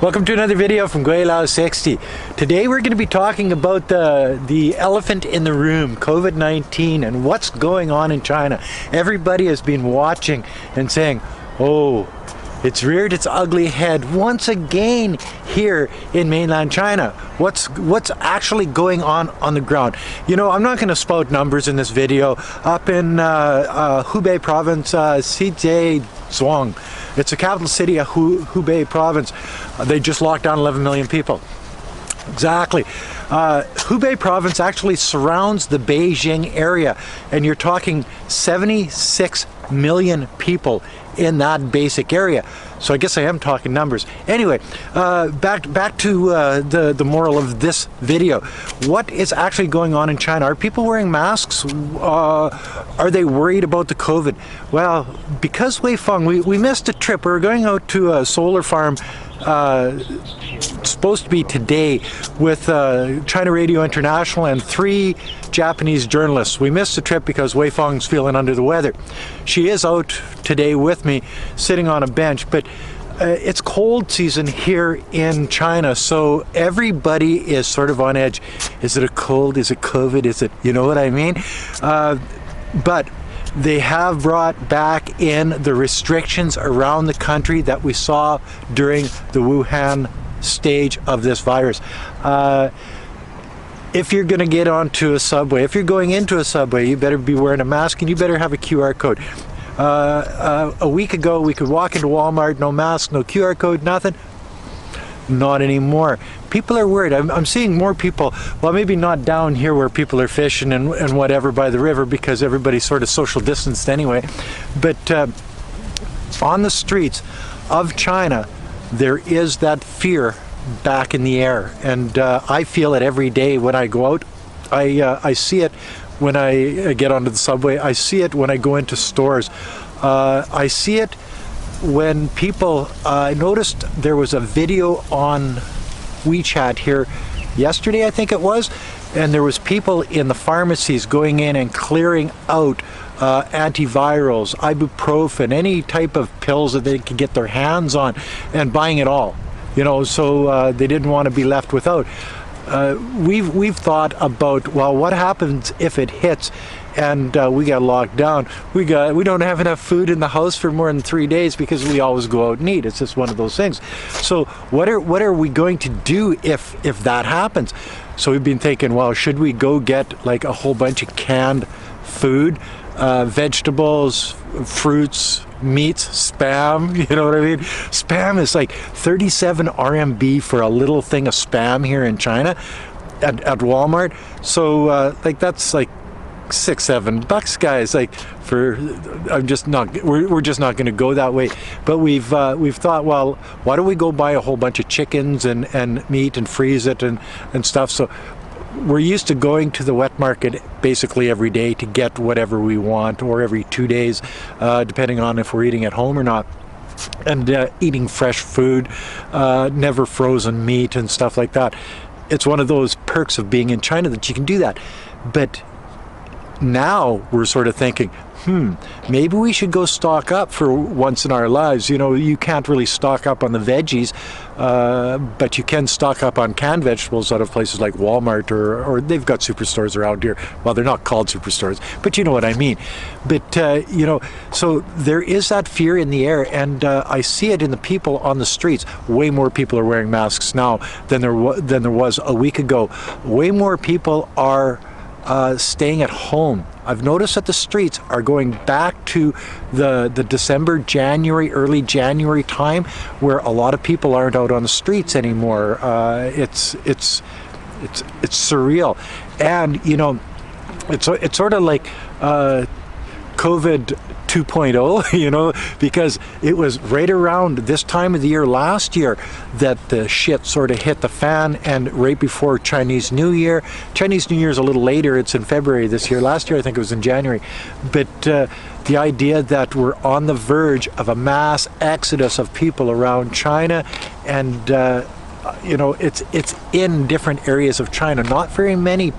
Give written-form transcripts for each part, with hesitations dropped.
Welcome to another video from Gweilo 60. Today we're going to be talking about the elephant in the room, COVID-19, and what's going on in China. Everybody has been watching and saying, oh, it's reared its ugly head once again here in mainland China. What's actually going on the ground? You know, I'm not going to spout numbers in this video. Up in Hebei Province, Zhuang. It's the capital city of Hebei Province. They just locked down 11 million people. Exactly. Hebei Province actually surrounds the Beijing area, and you're talking 76 million people in that basic area. So I guess I am talking numbers. Anyway, back to the moral of this video. What is actually going on in China? Are people wearing masks? Are they worried about the COVID? Well, because Weifeng, we missed a trip. We were going out to a solar farm supposed to be today with China Radio International and 3 Japanese journalists. We missed the trip because Weifeng's feeling under the weather. She is out today with me, sitting on a bench, but it's cold season here in China, so everybody is sort of on edge. Is it a cold? Is it COVID? Is it, you know what I mean? But they have brought back in the restrictions around the country that we saw during the Wuhan stage of this virus. If you're going to get onto a subway, if you're going into a subway, you better be wearing a mask and you better have a QR code. A week ago, we could walk into Walmart, no mask, no QR code, nothing. Not anymore. People are worried. I'm seeing more people, well, maybe not down here where people are fishing and whatever by the river because everybody's sort of social distanced anyway, but on the streets of China, there is that fear back in the air, and I feel it every day when I go out. I see it when I get onto the subway. I see it when I go into stores. I see it when people, I noticed there was a video on WeChat here yesterday, I think it was, and there was people in the pharmacies going in and clearing out antivirals, ibuprofen, any type of pills that they could get their hands on, and buying it all, you know, so they didn't want to be left without. We've thought about, well, what happens if it hits and we got locked down? We don't have enough food in the house for more than 3 days because we always go out and eat. It's just one of those things. So what are we going to do if that happens? So we've been thinking, well, should we go get like a whole bunch of canned food, vegetables, fruits, meats, Spam, you know what I mean? Spam is like 37 RMB for a little thing of Spam here in China at Walmart. So like that's like $6-7 guys, like for we're just not going to go that way. But we've thought, well, why don't we go buy a whole bunch of chickens and meat and freeze it and stuff. So we're used to going to the wet market basically every day to get whatever we want, or every 2 days, depending on if we're eating at home or not, and eating fresh food, never frozen meat and stuff like that. It's one of those perks of being in China that you can do that. But now we're sort of thinking, maybe we should go stock up for once in our lives. You know, you can't really stock up on the veggies, but you can stock up on canned vegetables out of places like Walmart, or they've got superstores around here. Well, they're not called superstores, but you know what I mean. But, you know, so there is that fear in the air, and I see it in the people on the streets. Way more people are wearing masks now than there was a week ago. Way more people are staying at home. I've noticed that the streets are going back to the December, January, early January time, where a lot of people aren't out on the streets anymore. It's surreal, and you know, it's sort of like COVID 2.0, you know, because it was right around this time of the year last year that the shit sort of hit the fan, and right before Chinese New Year. Chinese New Year is a little later, it's in February this year. Last year I think it was in January. But the idea that we're on the verge of a mass exodus of people around China, and you know, it's in different areas of China, not very many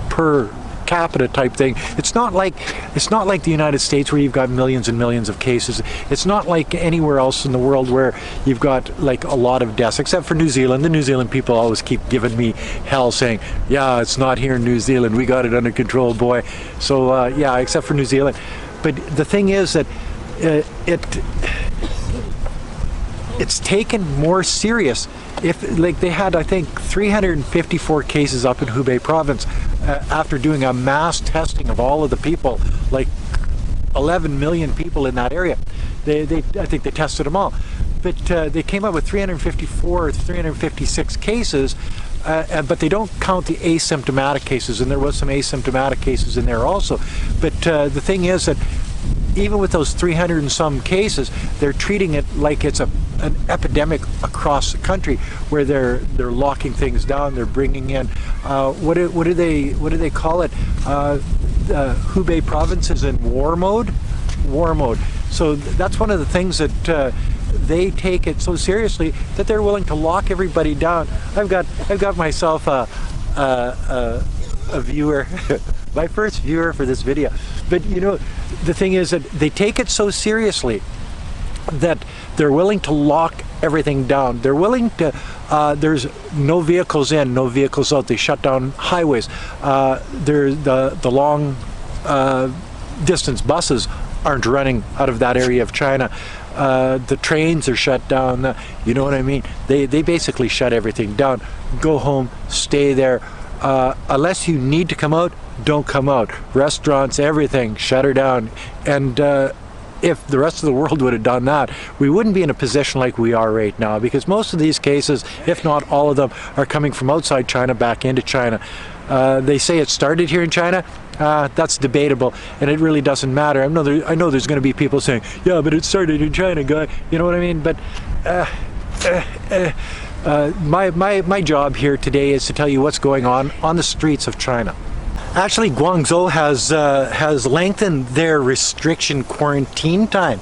per capita type thing. It's not like the United States where you've got millions and millions of cases. It's not like anywhere else in the world where you've got like a lot of deaths, except for New Zealand. The New Zealand people always keep giving me hell, saying, yeah, it's not here in New Zealand, we got it under control, boy. So yeah, except for New Zealand. But the thing is that it's taken more serious. If like they had, I think, 354 cases up in Hebei Province after doing a mass testing of all of the people, like 11 million people in that area. I think they tested them all, but they came up with 354 or 356 cases, but they don't count the asymptomatic cases, and there was some asymptomatic cases in there also. But the thing is that even with those 300 and some cases, they're treating it like it's an epidemic across the country, where they're locking things down. They're bringing in what do they call it? Hebei Province is in war mode. So that's one of the things that they take it so seriously that they're willing to lock everybody down. I've got myself a viewer. My first viewer for this video. But you know, the thing is that they take it so seriously that they're willing to lock everything down. They're willing to, there's no vehicles in, no vehicles out. They shut down highways. There's the long distance buses aren't running out of that area of China. The trains are shut down. You know what I mean? They basically shut everything down. Go home, stay there. Unless you need to come out, don't come out. Restaurants, everything, shut her down. And if the rest of the world would have done that, we wouldn't be in a position like we are right now, because most of these cases, if not all of them, are coming from outside China back into China. They say it started here in China. That's debatable, and it really doesn't matter. I know there's going to be people saying, yeah, but it started in China, guy. You know what I mean? But my job here today is to tell you what's going on the streets of China. Actually, Guangzhou has lengthened their restriction quarantine time.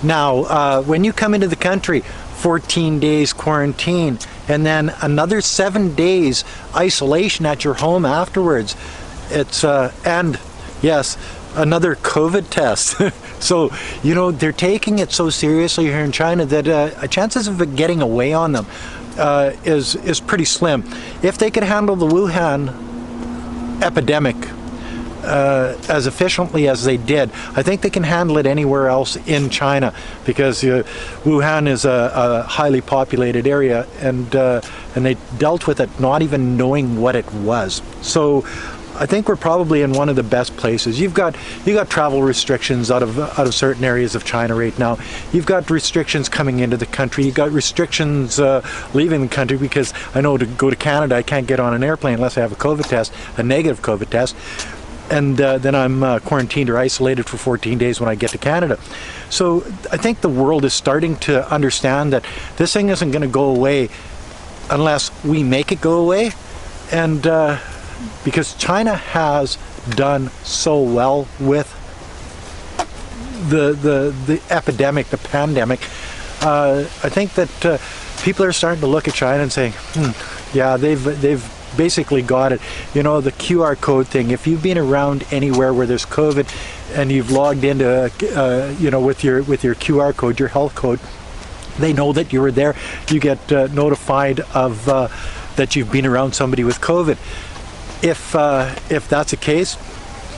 Now, when you come into the country, 14 days quarantine, and then another 7 days isolation at your home afterwards. It's and yes, another COVID test. So, you know, they're taking it so seriously here in China that chances of it getting away on them is pretty slim. If they could handle the Wuhan epidemic as efficiently as they did, I think they can handle it anywhere else in China, because Wuhan is a highly populated area, and they dealt with it not even knowing what it was. So I think we're probably in one of the best places. You got travel restrictions out of certain areas of China right now. You've got restrictions coming into the country. You've got restrictions leaving the country, because I know to go to Canada I can't get on an airplane unless I have a COVID test, a negative COVID test, and then I'm quarantined or isolated for 14 days when I get to Canada. So I think the world is starting to understand that this thing isn't going to go away unless we make it go away, and because China has done so well with the epidemic, the pandemic. I think that people are starting to look at China and saying, yeah, they've basically got it. You know, the QR code thing. If you've been around anywhere where there's COVID and you've logged into, you know, with your QR code, your health code, they know that you were there. You get notified of that you've been around somebody with COVID. If that's the case,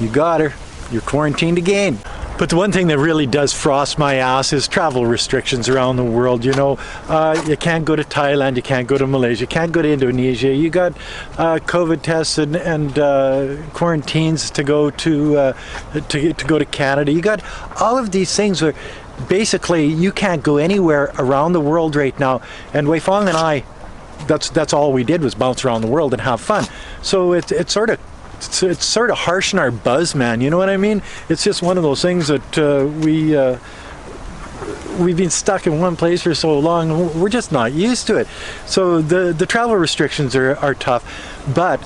you got her. You're quarantined again. But the one thing that really does frost my ass is travel restrictions around the world. You know, you can't go to Thailand, you can't go to Malaysia, you can't go to Indonesia. You got COVID tests and quarantines to go to go to Canada. You got all of these things where basically you can't go anywhere around the world right now. And Wei Fong and I, that's all we did was bounce around the world and have fun. So it's sort of harshing our buzz, man. You know what I mean? It's just one of those things that we've been stuck in one place for so long. We're just not used to it. So the travel restrictions are tough, but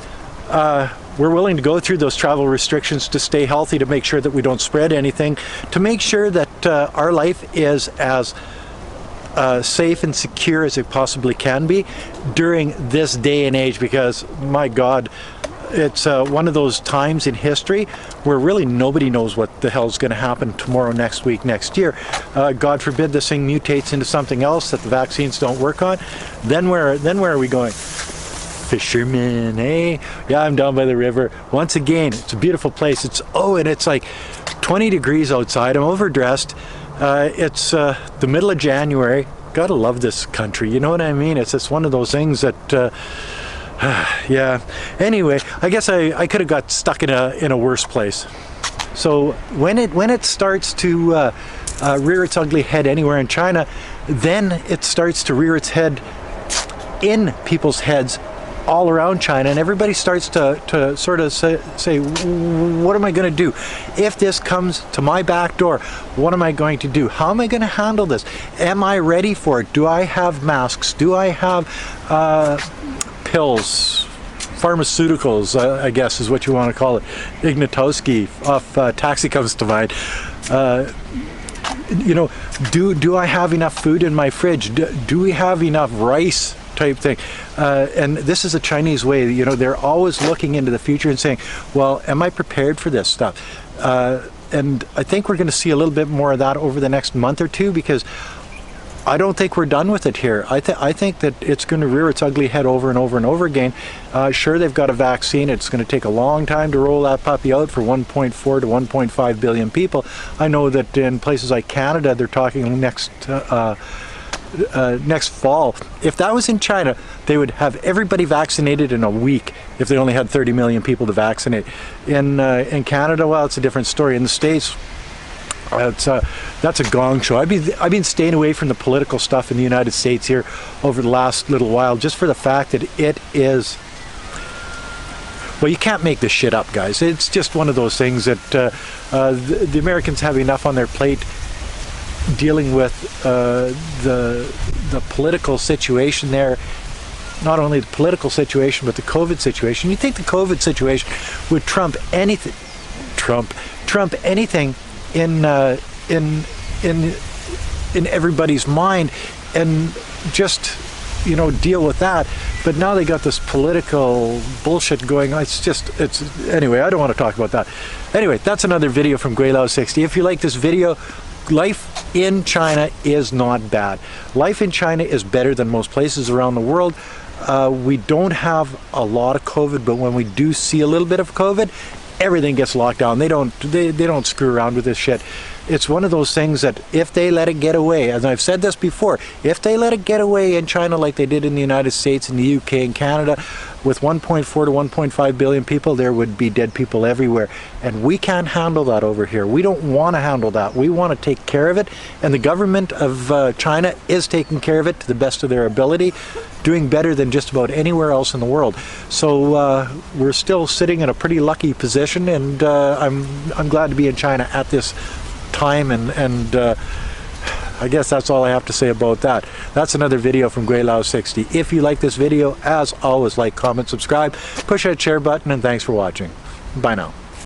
we're willing to go through those travel restrictions to stay healthy, to make sure that we don't spread anything, to make sure that our life is as safe and secure as it possibly can be during this day and age, because my God, it's one of those times in history where really nobody knows what the hell's going to happen tomorrow, next week, next year. God forbid this thing mutates into something else that the vaccines don't work on. Then where are we going? Fishermen, eh? Yeah, I'm down by the river. Once again, it's a beautiful place. And it's like 20 degrees outside. I'm overdressed. It's the middle of January. Gotta love this country. You know what I mean? It's just one of those things that, yeah. Anyway, I guess I could have got stuck in a worse place. So when it starts to rear its ugly head anywhere in China, then it starts to rear its head in people's heads all around China, and everybody starts to sort of say, what am I going to do? If this comes to my back door, what am I going to do? How am I going to handle this? Am I ready for it? Do I have masks? Do I have pills? Pharmaceuticals, I guess is what you want to call it. Ignatowski off Taxi comes to mind. You know, do I have enough food in my fridge? Do we have enough rice? Type thing. And this is a Chinese way, you know, they're always looking into the future and saying, well, am I prepared for this stuff? And I think we're going to see a little bit more of that over the next month or two, because I don't think we're done with it here. I think that it's going to rear its ugly head over and over and over again. Sure, they've got a vaccine. It's going to take a long time to roll that puppy out for 1.4 to 1.5 billion people. I know that in places like Canada, they're talking next fall. If that was in China, they would have everybody vaccinated in a week if they only had 30 million people to vaccinate. In Canada, well, it's a different story. In the States, that's a gong show. I've been staying away from the political stuff in the United States here over the last little while, just for the fact that it is, well, you can't make this shit up, guys. It's just one of those things that the Americans have enough on their plate dealing with the political situation there. Not only the political situation, but the COVID situation. You think the COVID situation would trump anything in everybody's mind, and just, you know, deal with that. But now they got this political bullshit going on. Anyway, I don't want to talk about that. Anyway, that's another video from Gweilo 60. If you like this video, life in China is not bad. Life in China is better than most places around the world. We don't have a lot of COVID, but when we do see a little bit of COVID, everything gets locked down. They don't screw around with this shit. It's one of those things that if they let it get away, as I've said this before, if they let it get away in China like they did in the United States and the UK and Canada, with 1.4 to 1.5 billion people, there would be dead people everywhere. And we can't handle that over here. We don't want to handle that. We want to take care of it. And the government of China is taking care of it to the best of their ability, doing better than just about anywhere else in the world. So we're still sitting in a pretty lucky position, and I'm glad to be in China at this time, and I guess that's all I have to say about that. That's another video from Gweilo 60. If you like this video, as always, like, comment, subscribe, push that share button, and thanks for watching. Bye now.